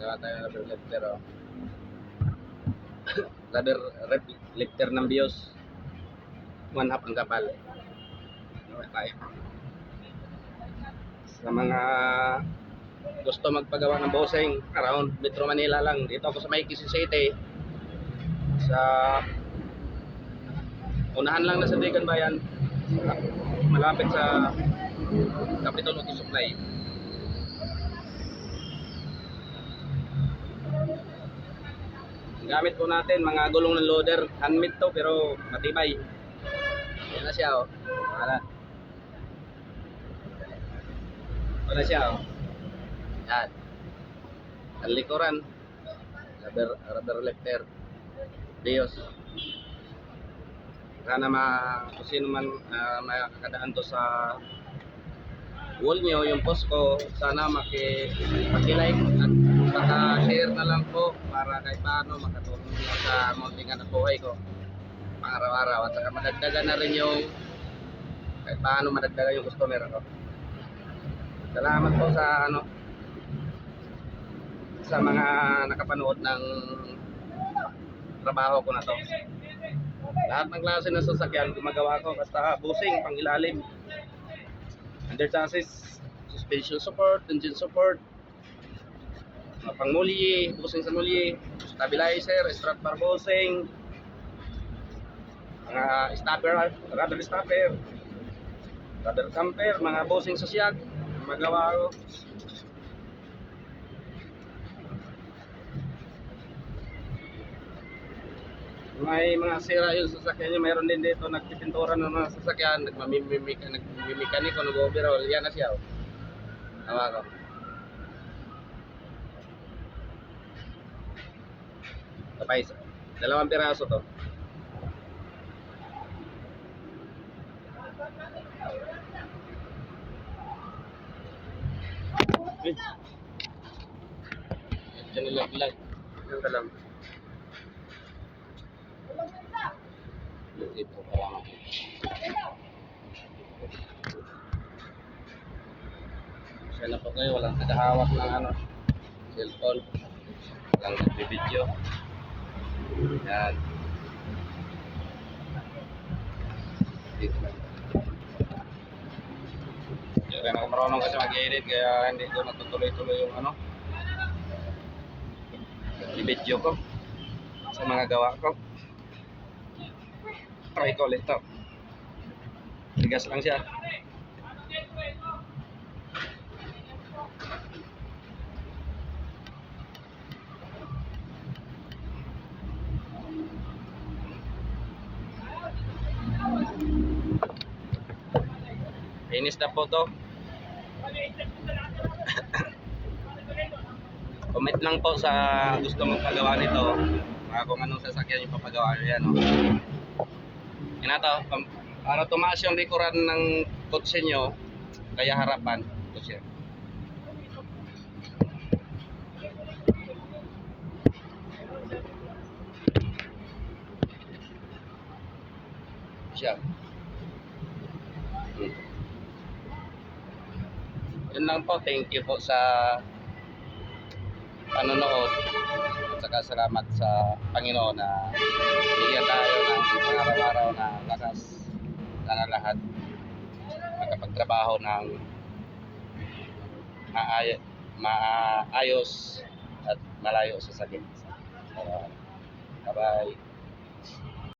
Gawa tayo ng rubber lifter, oh. Rubber lifter ng BIOS. 1/2 ang kapal. Gawa tayo. Sa mga gusto magpagawa ng bossing around Metro Manila lang, dito ako sa May Quezon City, sa unahan lang na sa Digan Bayan, malapit sa Capitol Auto Supply. Ang gamit po natin mga gulong ng loader, handmade to pero matibay. Yan na siya, oh. Ito na siya, oh. Yan. Ang likuran, rubber lifter BIOS. Sana kung sino man makakadaan to sa wall nyo, yung post ko, sana maki-like at saka-share na lang po para kahit paano makatulong sa muntingan at buhay ko pang araw-araw, at saka madagdagan na rin yung kahit paano madagdagan yung customer ko. Salamat po sa mga nakapanood ng trabaho ko na to. Lahat ng klase ng sasakyan gumagawa ko, basta busing, pang ilalim, under chassis, suspension support, engine support, pang mulye, busing sa mulye, stabilizer, strut bar busing, mga stopper, rubber stopper, rubber camper, mga busing sa siyag, magawa ko. May mga sira yung sasakyan nyo, mayroon din dito nagpipintura ng mga sasakyan, nagmimikaniko, nag-overhaul. Yan na siya, oh. Tawa ko. Tapay, 2 piraso to. Diyan nilaglag. Yan ka lang. Ito pa lang. Siya na po kayo, walang nakahawak ng cellphone, walang nagbibideo. Yan. Dito lang. Hindi rin ako marunong kasi mag-edit, kaya hindi ko natutuloy-tuloy yung i-video ko sa mga gawa ko. Try ko ulit to. Tigas lang siya. Finish na po to. Comment lang po sa gusto mong pagawa nito, kung anong sasakyan yung papagawa nyo. Yan, oh. Yan to, para tumaas yung likuran ng kotse nyo, kaya harapan ito siya. Yun lang po, thank you po sa panonood, at saka salamat sa Panginoon na bigyan tayo ng araw-araw na lakas. Sana lahat magkapagtrabaho ng maayos at malayo sa sakit. Bye-bye.